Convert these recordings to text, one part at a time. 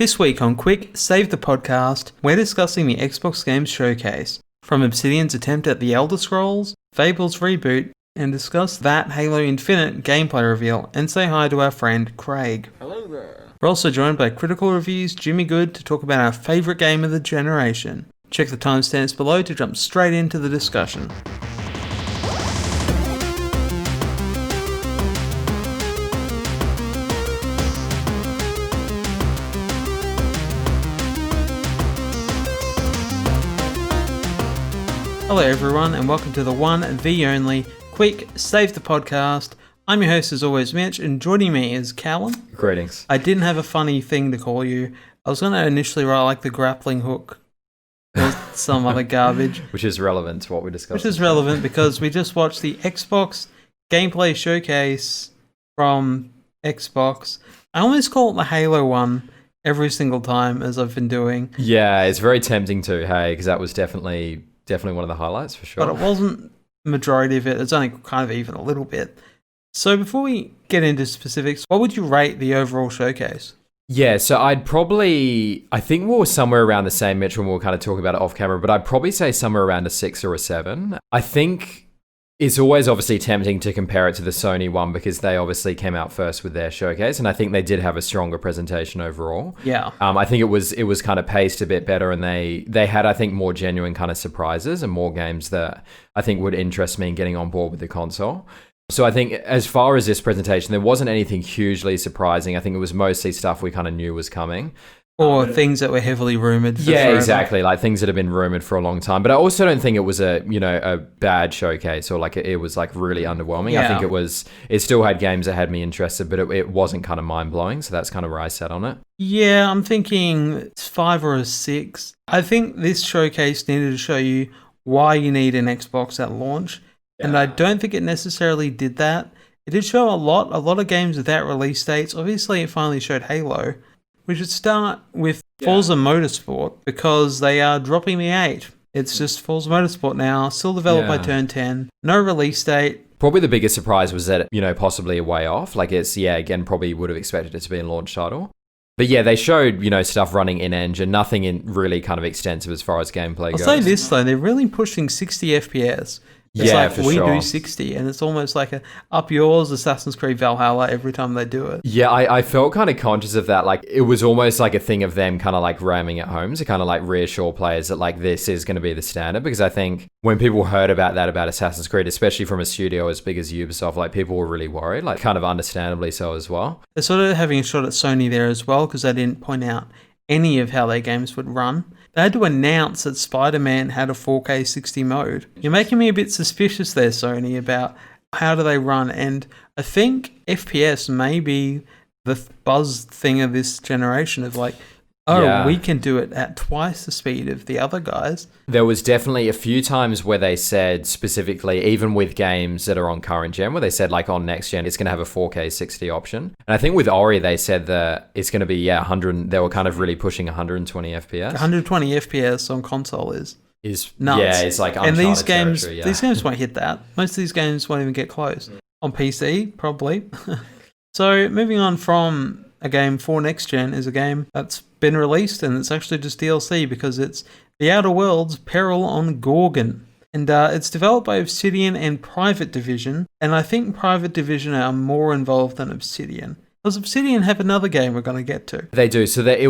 This week on Quick Save the Podcast, we're discussing the Xbox Games Showcase, from Obsidian's attempt at the Elder Scrolls, Fables reboot, and discuss that Halo Infinite gameplay reveal, and say hi to our friend Craig. Hello there. We're also joined by Critical Reviews Jimmy Good to talk about our favourite game of the generation. Check the timestamps below to jump straight into the discussion. Hello everyone, and welcome to the one, the only, Quick Save the Podcast. I'm your host as always, Mitch, and joining me is Calum. Greetings. I didn't have a funny thing to call you. I was going to initially write like the grappling hook or some other garbage. Which is relevant to what we discussed. Which is relevant because we just watched the Xbox gameplay showcase from Xbox. I almost call it the Halo one every single time, as I've been doing. Yeah, it's very tempting to, hey, because that was definitely one of the highlights for sure. But it wasn't majority of it. It's only kind of even a little bit. So before we get into specifics, what would you rate the overall showcase? Yeah, so I think we were somewhere around the same, Mitch, when we were kind of talking about it off camera, but I'd probably say somewhere around a 6 or a 7. I think it's always obviously tempting to compare it to the Sony one because they obviously came out first with their showcase, and I think they did have a stronger presentation overall. Yeah. I think it was kind of paced a bit better, and they had, I think, more genuine kind of surprises and more games that I think would interest me in getting on board with the console. So I think as far as this presentation, there wasn't anything hugely surprising. I think it was mostly stuff we kind of knew was coming. Or things that were heavily rumoured for Yeah, forever. exactly. Like things that have been rumoured for a long time. But I also don't think it was a bad showcase or like it was like really underwhelming. Yeah. I think it still had games that had me interested, but it wasn't kind of mind-blowing. So that's kind of where I sat on it. Yeah, I'm thinking it's 5 or a 6. I think this showcase needed to show you why you need an Xbox at launch. Yeah. And I don't think it necessarily did that. It did show a lot of games without release dates. Obviously, it finally showed Halo. We should start with Forza Motorsport because they are dropping the 8. It's just Forza Motorsport now, still developed by Turn 10, no release date. Probably the biggest surprise was that, possibly a way off. Like it's, again, probably would have expected it to be a launch title. But yeah, they showed, stuff running in-engine, nothing in really kind of extensive as far as gameplay goes. I'll say this though, they're really pushing 60 FPS. It's like we do 60, and it's almost like a up yours Assassin's Creed Valhalla every time they do it. Yeah, I felt kind of conscious of that. Like it was almost like a thing of them kind of like ramming it home to kind of like reassure players that like this is going to be the standard. Because I think when people heard about Assassin's Creed, especially from a studio as big as Ubisoft, like people were really worried, like kind of understandably so as well. They're sort of having a shot at Sony there as well because they didn't point out any of how their games would run. They had to announce that Spider-Man had a 4K 60 mode. You're making me a bit suspicious there, Sony, about how do they run. And I think FPS may be the buzz thing of this generation of like, we can do it at twice the speed of the other guys. There was definitely a few times where they said specifically, even with games that are on current gen, where they said like on next gen, it's going to have a 4K 60 option. And I think with Ori, they said that it's going to be, 100, they were kind of really pushing 120 FPS. 120 FPS on console is nuts. Yeah, it's like Uncharted and these games, territory, these games won't hit that. Most of these games won't even get close. On PC, probably. So moving on from a game for next gen is a game that's been released and it's actually just DLC because it's The Outer Worlds Peril on Gorgon. And it's developed by Obsidian and Private Division. And I think Private Division are more involved than Obsidian. Does Obsidian have another game we're going to get to? They do. So it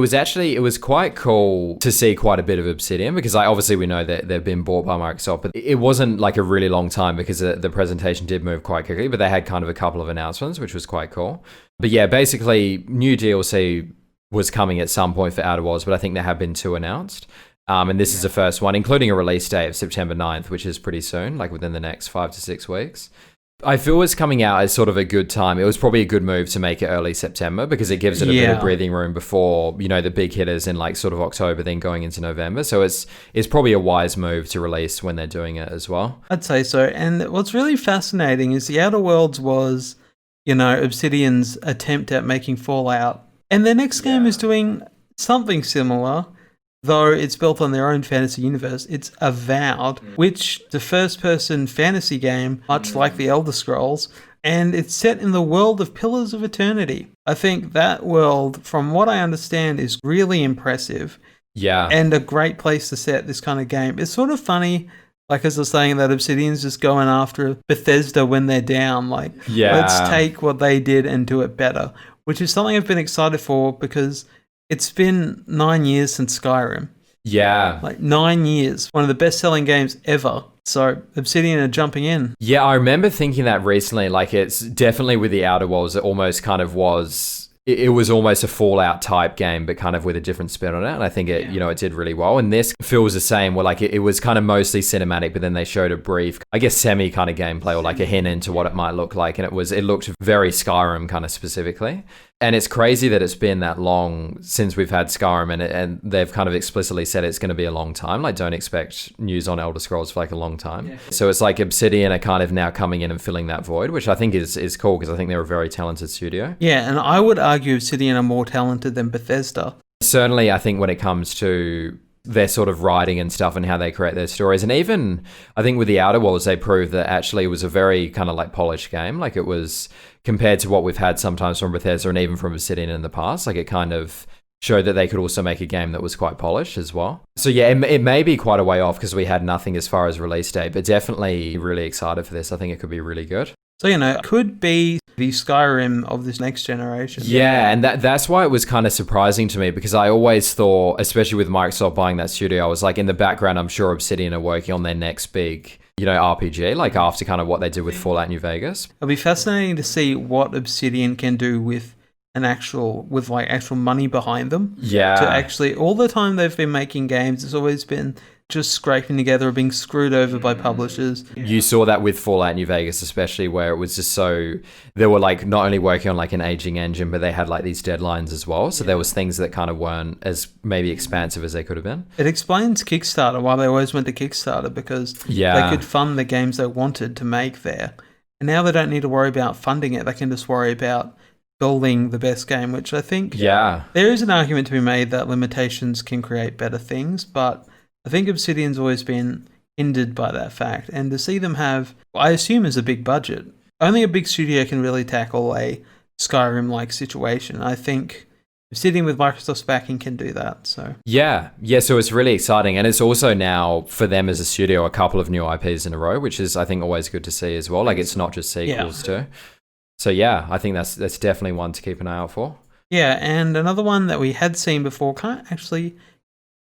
was quite cool to see quite a bit of Obsidian because obviously we know that they've been bought by Microsoft, but it wasn't like a really long time because the presentation did move quite quickly, but they had kind of a couple of announcements, which was quite cool. But yeah, basically new DLC was coming at some point for Outer Worlds, but I think there have been 2 announced. And this is the first one, including a release date of September 9th, which is pretty soon, like within the next 5 to 6 weeks. I feel it's coming out as sort of a good time. It was probably a good move to make it early September because it gives it a bit of breathing room before, the big hitters in like sort of October, then going into November. So it's probably a wise move to release when they're doing it as well. I'd say so. And what's really fascinating is The Outer Worlds was, Obsidian's attempt at making Fallout. And their next game is doing something similar, though it's built on their own fantasy universe. It's Avowed, which the first-person fantasy game, much like the Elder Scrolls, and it's set in the world of Pillars of Eternity. I think that world, from what I understand, is really impressive. Yeah. And a great place to set this kind of game. It's sort of funny, like as I was saying, that Obsidian's just going after Bethesda when they're down. Like, let's take what they did and do it better, which is something I've been excited for because it's been 9 years since Skyrim. Yeah. Like 9 years. One of the best-selling games ever. So Obsidian are jumping in. Yeah, I remember thinking that recently. Like, it's definitely with the Outer Worlds, it almost kind of was... It was almost a Fallout type game, but kind of with a different spin on it. And I think it, it did really well. And this feels the same, where like it was kind of mostly cinematic, but then they showed a brief, I guess, semi kind of gameplay or like a hint into what it might look like. And it looked very Skyrim kind of specifically. And it's crazy that it's been that long since we've had Skyrim, and they've kind of explicitly said it's going to be a long time. Like, don't expect news on Elder Scrolls for like a long time. Yeah. So it's like Obsidian are kind of now coming in and filling that void, which I think is cool because I think they're a very talented studio. Yeah, and I would argue Obsidian are more talented than Bethesda. Certainly, I think when it comes to their sort of writing and stuff and how they create their stories. And even, I think with the Outer Worlds, they proved that actually it was a very kind of like polished game. Like, it was, compared to what we've had sometimes from Bethesda and even from Obsidian in the past, like it kind of showed that they could also make a game that was quite polished as well. So yeah, it may be quite a way off because we had nothing as far as release date, but definitely really excited for this. I think it could be really good. So, it could be the Skyrim of this next generation. Yeah, and that's why it was kind of surprising to me, because I always thought, especially with Microsoft buying that studio, I was like, in the background, I'm sure Obsidian are working on their next big, RPG, like after kind of what they did with Fallout New Vegas. It'll be fascinating to see what Obsidian can do with actual money behind them. Yeah. To actually, all the time they've been making games, it's always been just scraping together or being screwed over by publishers. You saw that with Fallout New Vegas, especially, where it was just so, they were like not only working on like an aging engine, but they had like these deadlines as well. So there was things that kind of weren't as maybe expansive as they could have been. It explains Kickstarter, why they always went to Kickstarter, because they could fund the games they wanted to make there. And now they don't need to worry about funding it. They can just worry about building the best game, which I think there is an argument to be made that limitations can create better things, but I think Obsidian's always been hindered by that fact. And to see them have, I assume, is a big budget. Only a big studio can really tackle a Skyrim-like situation. I think Obsidian with Microsoft's backing can do that. So yeah, so it's really exciting. And it's also now, for them as a studio, a couple of new IPs in a row, which is, I think, always good to see as well. Like, it's not just sequels too. So yeah, I think that's definitely one to keep an eye out for. Yeah, and another one that we had seen before, can't actually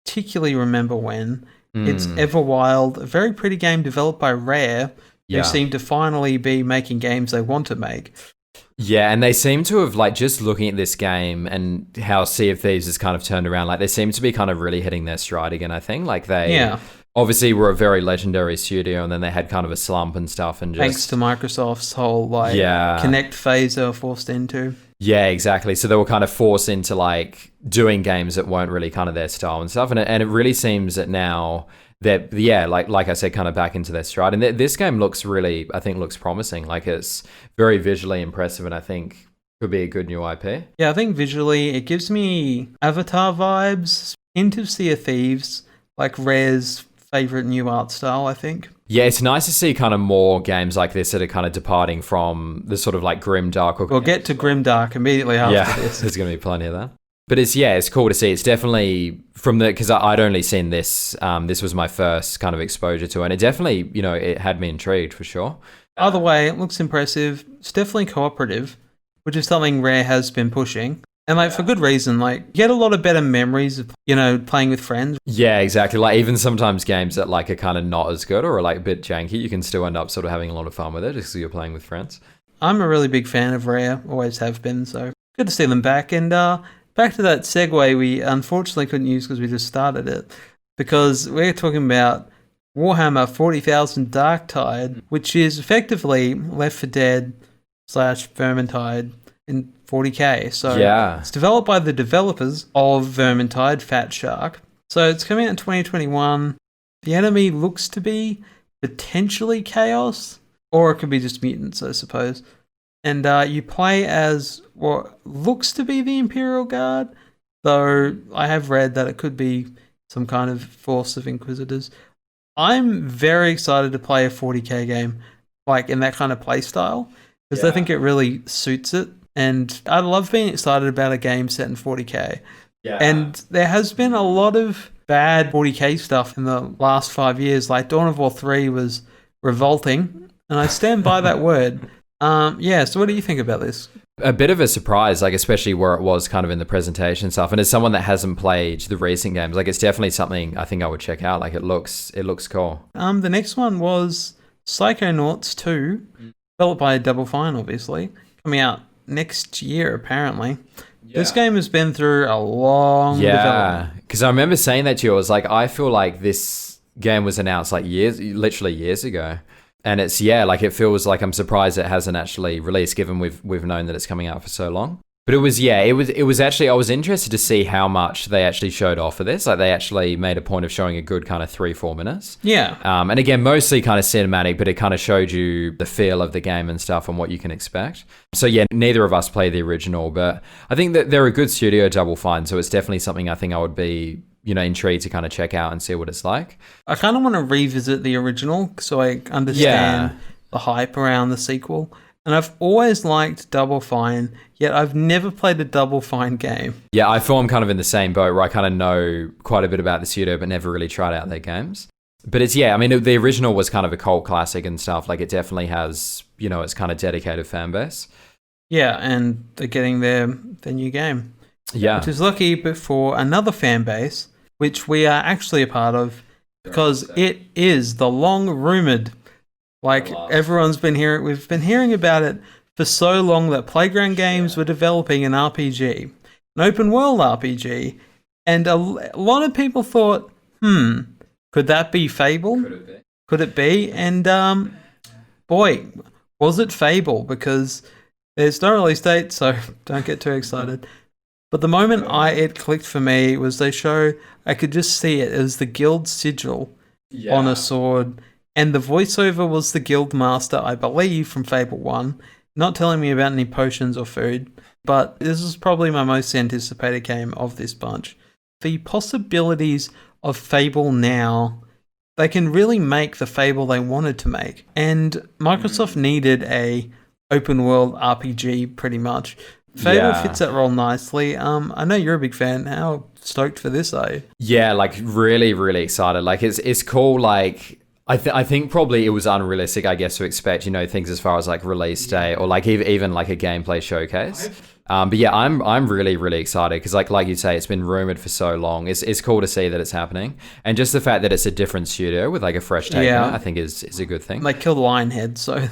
particularly remember when. It's Everwild, a very pretty game developed by Rare, who seem to finally be making games they want to make. Yeah, and they seem to have, like, just looking at this game and how Sea of Thieves has kind of turned around, like, they seem to be kind of really hitting their stride again, I think. Like, they obviously were a very legendary studio, and then they had kind of a slump and stuff. And just, thanks to Microsoft's whole, Connect phase they were forced into. Yeah, exactly. So they were kind of forced into like doing games that weren't really kind of their style and stuff. And it really seems that now they're, like I said, kind of back into their stride. And this game looks promising. Like, it's very visually impressive, and I think could be a good new IP. Yeah, I think visually it gives me Avatar vibes, into Sea of Thieves, like Rare's favorite new art style, I think. Yeah, it's nice to see kind of more games like this that are kind of departing from the sort of like grimdark. We'll get to grimdark immediately after this. There's going to be plenty of that. But it's cool to see. It's definitely because I'd only seen this. This was my first kind of exposure to it. And it definitely, it had me intrigued for sure. Either way, it looks impressive. It's definitely cooperative, which is something Rare has been pushing. And for good reason, you get a lot of better memories of, playing with friends. Yeah, exactly. Like, even sometimes games that are kind of not as good or are a bit janky, you can still end up sort of having a lot of fun with it just because you're playing with friends. I'm a really big fan of Rare, always have been, so good to see them back. And back to that segue we unfortunately couldn't use because we just started it, because we're talking about Warhammer 40,000 Darktide, which is effectively Left 4 Dead / Vermintide in 40k. So it's developed by the developers of Vermintide, Fat Shark. So it's coming out in 2021. The enemy looks to be potentially Chaos, or it could be just mutants, I suppose. And you play as what looks to be the Imperial Guard, though I have read that it could be some kind of force of Inquisitors. I'm very excited to play a 40k game, in that kind of play style, because I think it really suits it. And I love being excited about a game set in 40k. Yeah. And there has been a lot of bad 40k stuff in the last 5 years. Like Dawn of War 3 was revolting, and I stand by that word. So what do you think about this? A bit of a surprise, like especially where it was kind of in the presentation stuff. And as someone that hasn't played the recent games, like it's definitely something I think I would check out. Like it looks cool. The next one was Psychonauts 2, developed by Double Fine, obviously, coming out next year apparently. This game has been through a long development. Because I remember saying that to you. I was like, I feel like this game was announced like literally years ago. And it's, like it feels like I'm surprised it hasn't actually released, given we've known that it's coming out for so long. But it was actually, I was interested to see how much they actually showed off of this. Like they actually made a point of showing a good kind of 3-4 minutes. Yeah. And again, mostly kind of cinematic, but it kind of showed you the feel of the game and stuff and what you can expect. So neither of us play the original, but I think that they're a good studio, Double Fine. So it's definitely something I think I would be, intrigued to kind of check out and see what it's like. I kind of want to revisit the original so I understand the hype around the sequel. And I've always liked Double Fine, yet I've never played a Double Fine game. Yeah, I feel I'm kind of in the same boat where I kind of know quite a bit about the studio, but never really tried out their games. But it's, the original was kind of a cult classic and stuff. Like it definitely has, its kind of dedicated fan base. Yeah, and they're getting their new game. Yeah. Which is lucky, but for another fan base, which we are actually a part of, because it is the long-rumored, everyone's been hearing, we've been hearing about it for so long that Playground Games were developing an RPG, an open-world RPG, and a lot of people thought, could that be Fable? Could it be? And boy, was it Fable, because there's no release date, so don't get too excited. But the moment it clicked for me was I could just see it. It was the guild sigil on a sword. And the voiceover was the guild master, I believe, from Fable 1. Not telling me about any potions or food. But this is probably my most anticipated game of this bunch. The possibilities of Fable now, they can really make the Fable they wanted to make. And Microsoft needed a open world RPG pretty much. Fable fits that role nicely. I know you're a big fan. How stoked for this are you? Yeah, like really, really excited. Like it's cool. Like I think probably it was unrealistic, I guess, to expect things as far as like release date or like even like a gameplay showcase. But I'm really, really excited because like you say, it's been rumored for so long. It's cool to see that it's happening, and just the fact that it's a different studio with like a fresh take on it, I think is a good thing. They killed Lionhead, so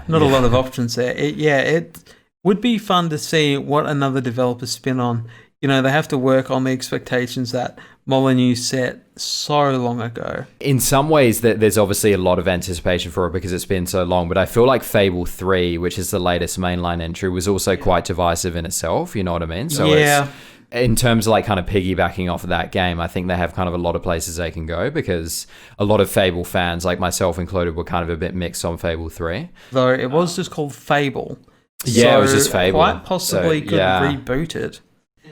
not a lot of options there. It would be fun to see what another developer spin on. They have to work on the expectations that Molyneux set so long ago. In some ways, there's obviously a lot of anticipation for it because it's been so long, but I feel like Fable 3, which is the latest mainline entry, was also quite divisive in itself, you know what I mean? So it's, in terms of like kind of piggybacking off of that game, I think they have kind of a lot of places they can go because a lot of Fable fans, like myself included, were kind of a bit mixed on Fable 3. Though it was just called Fable. Yeah, it was just Fable. Quite possibly could reboot it.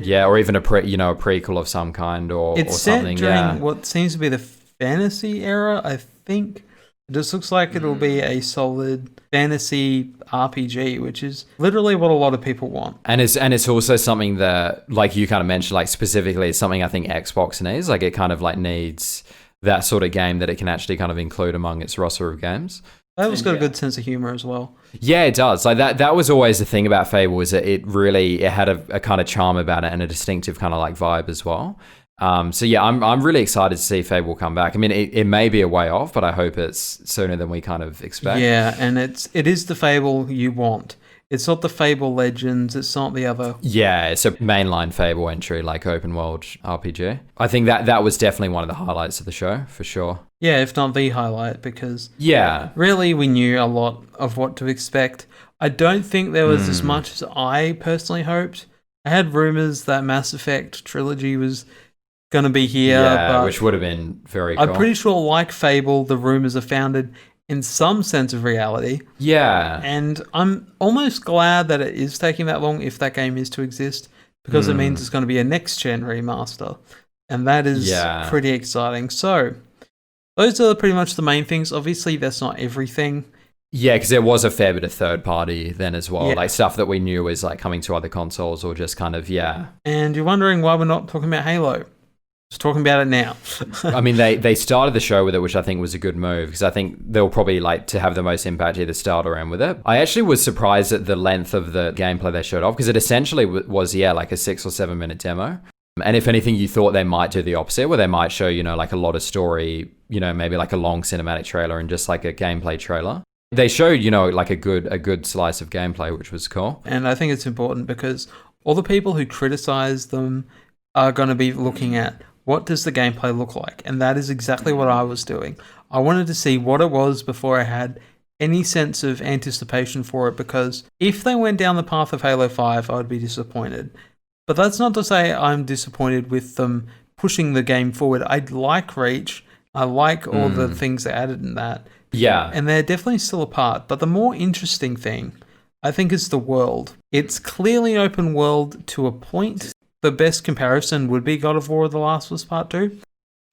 Yeah, or even a prequel of some kind or something. It's set during what seems to be the fantasy era, I think. It just looks like it'll be a solid fantasy RPG, which is literally what a lot of people want. And it's also something that, like you kind of mentioned, like specifically, it's something I think Xbox needs. Like it kind of like needs that sort of game that it can actually kind of include among its roster of games. Fable's got a good sense of humor as well. Yeah, it does. Like that was always the thing about Fable, is that it had a kind of charm about it and a distinctive kind of like vibe as well. So yeah, I'm really excited to see Fable come back. I mean, it may be a way off, but I hope it's sooner than we kind of expect. Yeah, and it is the Fable you want. It's not the Fable Legends. It's not the other. Yeah, it's a mainline Fable entry, like open world RPG. I think that was definitely one of the highlights of the show, for sure. Yeah, if not the highlight, because really we knew a lot of what to expect. I don't think there was as much as I personally hoped. I had rumors that Mass Effect trilogy was going to be here, but which would have been very cool. I'm pretty sure, like Fable, the rumors are founded in some sense of reality. Yeah. And I'm almost glad that it is taking that long, if that game is to exist, because it means it's going to be a next-gen remaster. And that is pretty exciting. So those are pretty much the main things. Obviously, that's not everything. Yeah, because there was a fair bit of third party then as well, Yeah. like stuff that we knew was like coming to other consoles or just kind of, yeah. And you're wondering why we're not talking about Halo. Just talking about it now. I mean, they started the show with it, which I think was a good move because I think they'll probably like to have the most impact either start or end with it. I actually was surprised at the length of the gameplay they showed off because it essentially was, like a 6 or 7 minute demo. And if anything, you thought they might do the opposite, where they might show, like a lot of story, maybe like a long cinematic trailer and just like a gameplay trailer. They showed, like a good slice of gameplay, which was cool. And I think it's important because all the people who criticize them are going to be looking at what does the gameplay look like? And that is exactly what I was doing. I wanted to see what it was before I had any sense of anticipation for it, because if they went down the path of Halo 5, I would be disappointed. But that's not to say I'm disappointed with them pushing the game forward. I like Reach. I like all the things they added in that. Yeah. And they're definitely still a part. But the more interesting thing, I think, is the world. It's clearly open world to a point. The best comparison would be God of War: The Last of Us Part 2.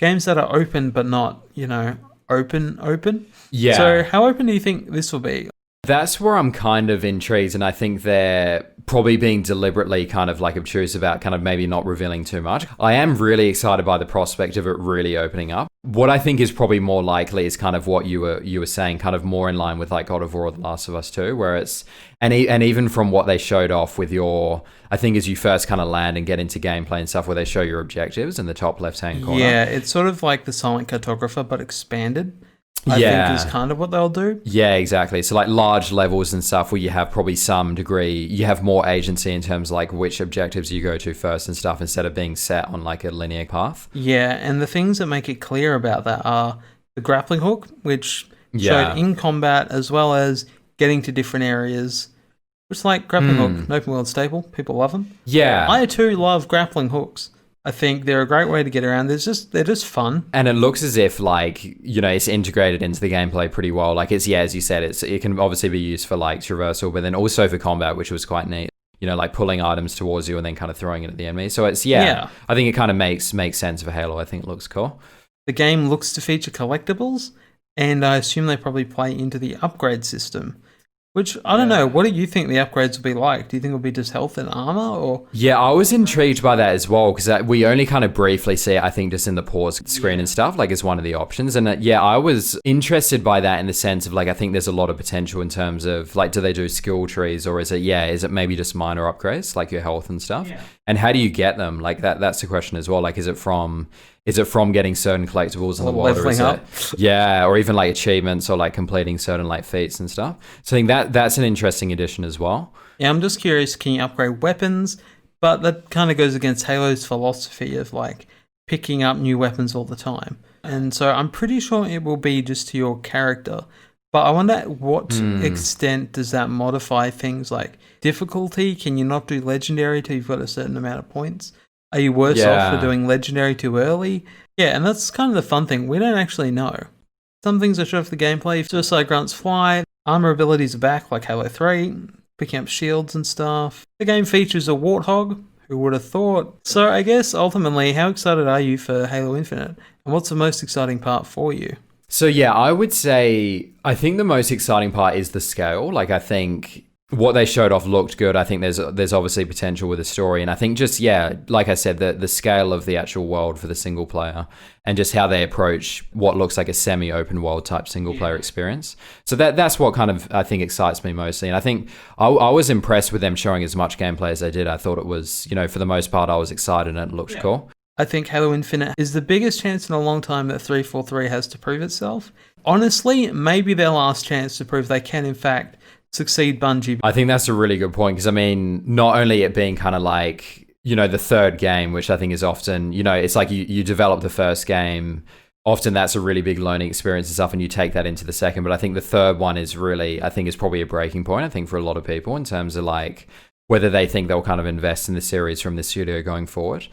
Games that are open but not, open. Yeah. So how open do you think this will be? That's where I'm kind of intrigued, and I think they're probably being deliberately kind of like obtuse about kind of maybe not revealing too much. I am really excited by the prospect of it really opening up. What I think is probably more likely is kind of what you were saying, kind of more in line with like God of War or The Last of Us 2, where it's and even from what they showed off with I think as you first kind of land and get into gameplay and stuff, where they show your objectives in the top left-hand corner. Yeah, it's sort of like the Silent Cartographer, but expanded. I think is kind of what they'll do. Yeah, exactly. So like large levels and stuff where you have probably some degree, you have more agency in terms of like which objectives you go to first and stuff instead of being set on like a linear path. Yeah, and the things that make it clear about that are the grappling hook, which showed in combat, as well as getting to different areas. It's like grappling hook, an open world staple. People love them. Yeah. I too love grappling hooks. I think they're a great way to get around. They're just fun. And it looks as if like, it's integrated into the gameplay pretty well. Like it's, as you said, it can obviously be used for like traversal, but then also for combat, which was quite neat. Like pulling items towards you and then kind of throwing it at the enemy. So it's, I think it kind of makes sense for Halo. I think it looks cool. The game looks to feature collectibles, and I assume they probably play into the upgrade system. Which, I don't know, what do you think the upgrades will be like? Do you think it'll be just health and armor, or...? Yeah, I was intrigued by that as well, because we only kind of briefly see it, I think, just in the pause screen and stuff, like, as one of the options. And, I was interested by that in the sense of, like, I think there's a lot of potential in terms of, like, do they do skill trees, or is it maybe just minor upgrades, like your health and stuff? Yeah. And how do you get them? Like, that's the question as well. Like, is it from getting certain collectibles in the world, or is it, or even like achievements or like completing certain like feats and stuff? So I think that's an interesting addition as well. Yeah, I'm just curious, can you upgrade weapons? But that kind of goes against Halo's philosophy of like picking up new weapons all the time. And so I'm pretty sure it will be just to your character. But I wonder what extent does that modify things like difficulty? Can you not do legendary till you've got a certain amount of points? Are you worse off for doing legendary too early? Yeah, and that's kind of the fun thing. We don't actually know. Some things are shown for the gameplay. Just like grunts fly, armor abilities are back like Halo 3, picking up shields and stuff. The game features a warthog. Who would have thought? So I guess ultimately, how excited are you for Halo Infinite? And what's the most exciting part for you? So I would say, I think the most exciting part is the scale. Like, I think what they showed off looked good. I think there's obviously potential with the story. And I think just, like I said, the scale of the actual world for the single player and just how they approach what looks like a semi-open world type single player experience. So that's what kind of, I think, excites me mostly. And I think I was impressed with them showing as much gameplay as they did. I thought it was, for the most part, I was excited and it looked cool. I think Halo Infinite is the biggest chance in a long time that 343 has to prove itself. Honestly, maybe their last chance to prove they can, in fact, succeed Bungie. I think that's a really good point, because I mean, not only it being kind of like, the third game, which I think is often, it's like you develop the first game, often that's a really big learning experience and stuff, and you take that into the second. But I think the third one is really, I think is probably a breaking point, I think, for a lot of people in terms of like whether they think they'll kind of invest in the series from the studio going forward.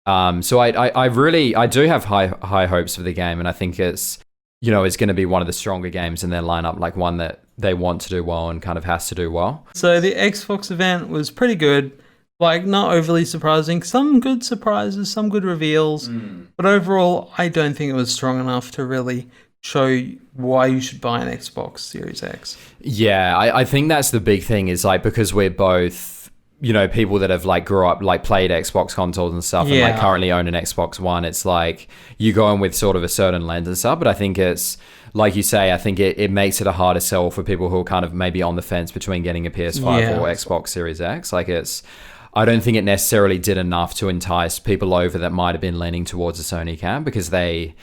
So I do have high hopes for the game, and I think it's going to be one of the stronger games in their lineup, like one that they want to do well and kind of has to do well. So the Xbox event was pretty good, like not overly surprising, some good surprises, some good reveals, but overall I don't think it was strong enough to really show why you should buy an Xbox Series X. Yeah, I think that's the big thing is like, because we're both, people that have like grew up, like played Xbox consoles and stuff and like currently own an Xbox One. It's like you go in with sort of a certain lens and stuff, but I think it's, like you say, I think it makes it a harder sell for people who are kind of maybe on the fence between getting a PS5 or Xbox Series X. Like I don't think it necessarily did enough to entice people over that might have been leaning towards the Sony camp, because they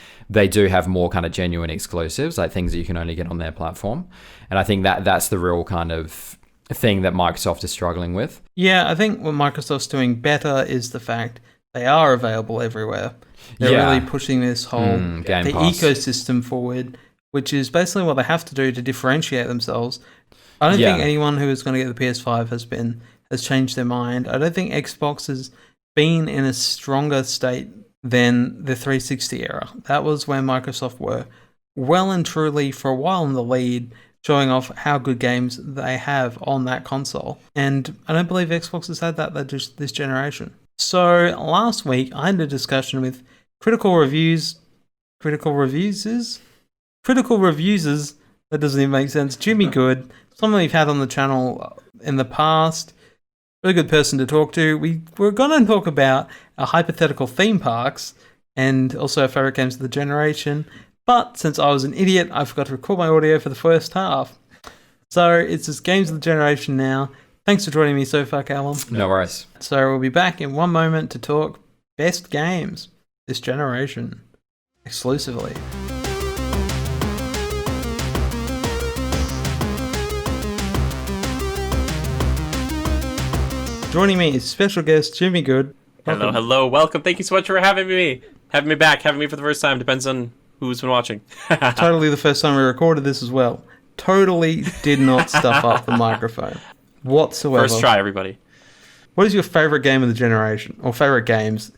do have more kind of genuine exclusives, like things that you can only get on their platform. And I think that's the real kind of thing that Microsoft is struggling with. Yeah, I think what Microsoft's doing better is the fact they are available everywhere. They're really pushing this whole the ecosystem forward, which is basically what they have to do to differentiate themselves. I don't think anyone who is going to get the PS5 has changed their mind. I don't think Xbox has been in a stronger state than the 360 era. That was when Microsoft were well and truly for a while in the lead, showing off how good games they have on that console. And I don't believe Xbox has had that this generation. So last week, I had a discussion with critical reviewers, that doesn't even make sense, Jimmy Good, someone we've had on the channel in the past, really good person to talk to. We're going to talk about our hypothetical theme parks and also our favorite games of the generation. But since I was an idiot, I forgot to record my audio for the first half. So it's just games of the generation now. Thanks for joining me so far, Calum. No worries. So we'll be back in one moment to talk best games this generation exclusively. Joining me is special guest Jimmy Good. Welcome. Hello. Welcome. Thank you so much for having me back, having me for the first time. Depends on who's been watching. Totally the first time we recorded this as well. Totally did not stuff up the microphone whatsoever. First try, everybody. What is your favorite game of the generation, or favorite games?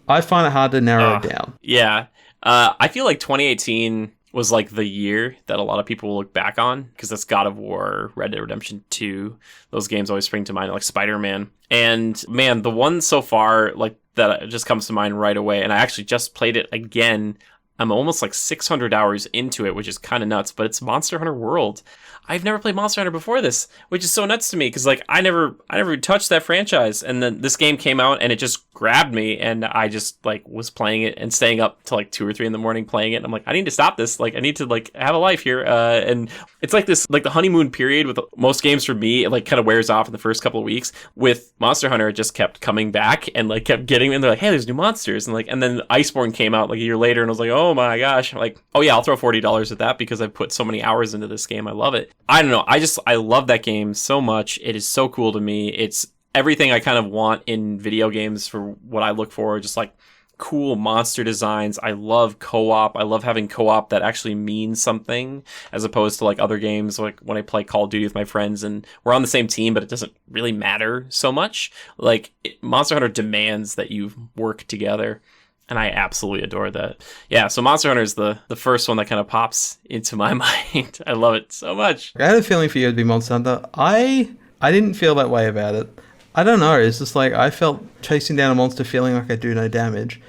I find it hard to narrow it down. Yeah. I feel like 2018 was like the year that a lot of people will look back on, because that's God of War, Red Dead Redemption 2. Those games always spring to mind, like Spider-Man. And man, the one so far like that just comes to mind right away, and I actually just played it again. I'm almost like 600 hours into it, which is kind of nuts, but it's Monster Hunter World. I've never played Monster Hunter before this, which is so nuts to me, because like I never touched that franchise, and then this game came out and it just grabbed me, and I just like was playing it and staying up till like 2 or 3 in the morning playing it. And I'm like, I need to stop this. Like I need to like have a life here. And it's like this, like the honeymoon period with most games for me, it like kind of wears off in the first couple of weeks. With Monster Hunter, it just kept coming back and like kept getting me. And they're like, hey, there's new monsters, and then Iceborne came out like a year later, and I was like, oh my gosh, like, oh yeah, I'll throw $40 at that because I've put so many hours into this game. I love it. I don't know. I love that game so much. It is so cool to me. It's everything I kind of want in video games for what I look for, just like cool monster designs. I love co-op. I love having co-op that actually means something, as opposed to like other games, like when I play Call of Duty with my friends and we're on the same team, but it doesn't really matter so much. Like Monster Hunter demands that you work together. And I absolutely adore that. Yeah, so Monster Hunter is the first one that kind of pops into my mind. I love it so much. I had a feeling for you to be Monster Hunter. I didn't feel that way about it. I don't know. It's just like I felt chasing down a monster feeling like I do no damage.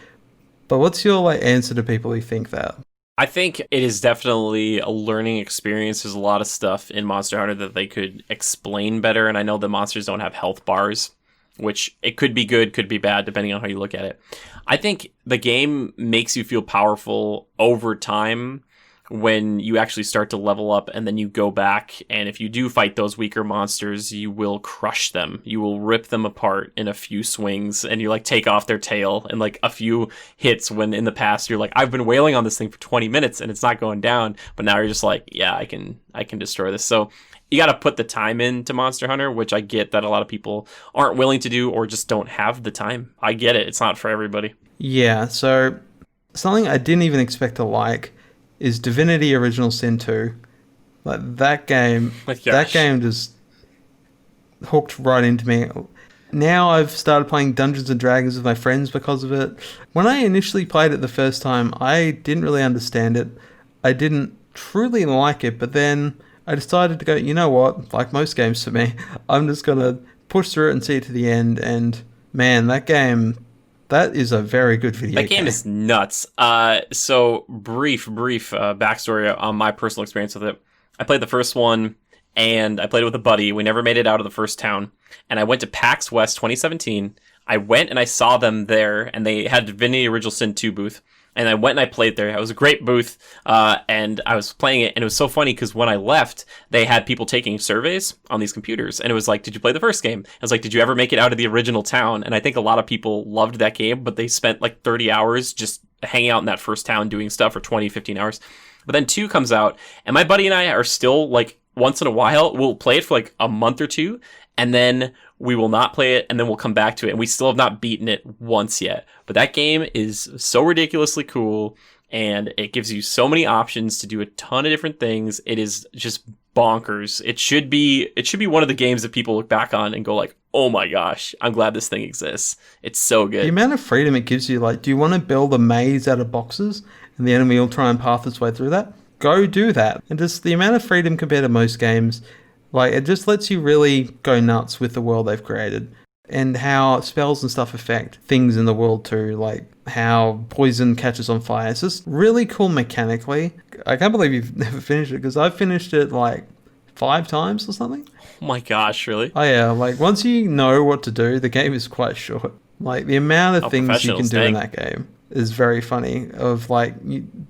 But what's your like answer to people who think that? I think it is definitely a learning experience. There's a lot of stuff in Monster Hunter that they could explain better. And I know the monsters don't have health bars, which it could be good, could be bad, depending on how you look at it. I think the game makes you feel powerful over time when you actually start to level up, and then you go back, and if you do fight those weaker monsters, you will crush them. You will rip them apart in a few swings, and you like take off their tail in like a few hits, when in the past you're like, I've been wailing on this thing for 20 minutes and it's not going down, but now you're just like, yeah, I can destroy this. So you got to put the time into Monster Hunter, which I get that a lot of people aren't willing to do or just don't have the time. I get it. It's not for everybody. Yeah, so something I didn't even expect to like is Divinity Original Sin 2. Like that game just hooked right into me. Now I've started playing Dungeons and Dragons with my friends because of it. When I initially played it the first time, I didn't really understand it. I didn't truly like it, but then I decided to go, you know what, like most games for me, I'm just going to push through it and see it to the end. And man, that game That is a very good video That game is nuts. So brief backstory on my personal experience with it. I played the first one, and I played it with a buddy. We never made it out of the first town. And I went to PAX West 2017. I went and I saw them there, and they had Divinity Original Sin 2 booth. And I went and I played there. It was a great booth, and I was playing it, and it was so funny because when I left, they had people taking surveys on these computers, and it was like, did you play the first game? I was like, did you ever make it out of the original town? And I think a lot of people loved that game, but they spent like 30 hours just hanging out in that first town doing stuff for 20, 15 hours. But then 2 comes out, and my buddy and I are still like, once in a while, we'll play it for like a month or 2, and then we will not play it, and then we'll come back to it, and we still have not beaten it once yet. But that game is so ridiculously cool, and it gives you so many options to do a ton of different things. It is just bonkers. It should be one of the games that people look back on and go like, oh my gosh, I'm glad this thing exists. It's so good. The amount of freedom it gives you, like, do you want to build a maze out of boxes, and the enemy will try and path its way through that? Go do that. And just the amount of freedom compared to most games, like, it just lets you really go nuts with the world they've created and how spells and stuff affect things in the world too, like how poison catches on fire. It's just really cool mechanically. I can't believe you've never finished it, because I've finished it like 5 times or something. Oh my gosh, really? Oh yeah, like once you know what to do, the game is quite short. Like the amount of things you can do in that game is very funny. Of like,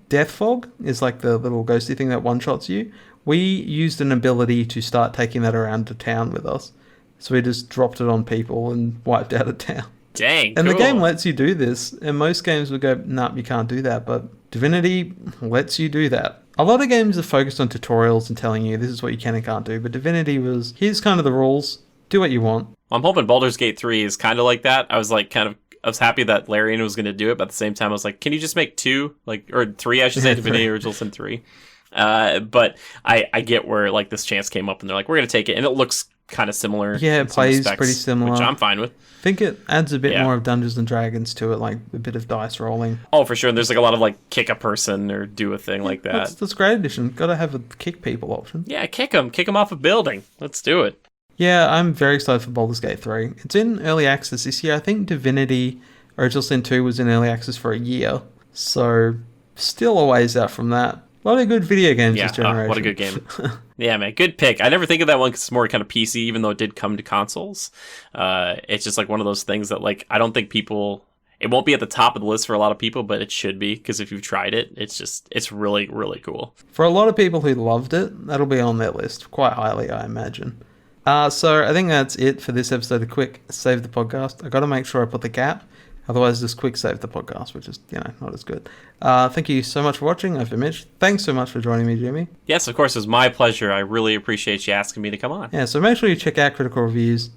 Death Fog is like the little ghosty thing that one-shots you. We used an ability to start taking that around to town with us. So we just dropped it on people and wiped out a town. Dang, and cool. The game lets you do this. And most games would go, nah, you can't do that. But Divinity lets you do that. A lot of games are focused on tutorials and telling you this is what you can and can't do. But Divinity was, here's kind of the rules. Do what you want. I'm hoping Baldur's Gate 3 is kind of like that. I was happy that Larian was going to do it, but at the same time, I was like, can you just make 2? Or 3, I should say, Divinity Original Sin 3. But I get where like this chance came up, and they're like, we're going to take it. And it looks kind of similar. Yeah, it plays pretty similar. Which I'm fine with. I think it adds a bit more of Dungeons and Dragons to it, like a bit of dice rolling. Oh, for sure. And there's like a lot of like kick a person or do a thing like that. That's great addition. Got to have a kick people option. Yeah, kick them off a building. Let's do it. Yeah, I'm very excited for Baldur's Gate 3. It's in early access this year. I think Divinity Original Sin 2 was in early access for a year. So still a ways out from that. A lot of good video games this generation. What a good game. Yeah, man. Good pick. I never think of that one because it's more kind of PC, even though it did come to consoles. It's just like one of those things that like I don't think people... It won't be at the top of the list for a lot of people, but it should be, because if you've tried it, it's really, really cool. For a lot of people who loved it, that'll be on their list quite highly, I imagine. So I think that's it for this episode of Quick Save the Podcast. I got to make sure I put the cap. Otherwise, just quick save the podcast, which is, not as good. Thank you so much for watching. I've been Mitch. Thanks so much for joining me, Jimmy. Yes, of course. It was my pleasure. I really appreciate you asking me to come on. Yeah, so make sure you check out Critical Reviews.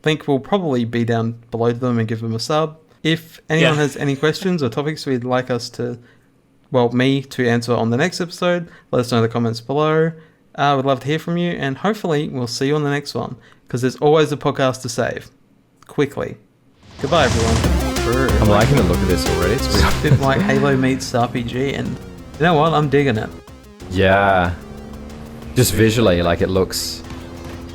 Link will probably be down below them, and give them a sub. If anyone has any questions or topics we'd like us to, me to answer on the next episode, let us know in the comments below. We'd love to hear from you, and hopefully we'll see you on the next one, because there's always a podcast to save. Quickly. Goodbye, everyone. I'm liking the look of this already. It's a bit like Halo meets RPG, and you know what? I'm digging it. Yeah. Just visually, like it looks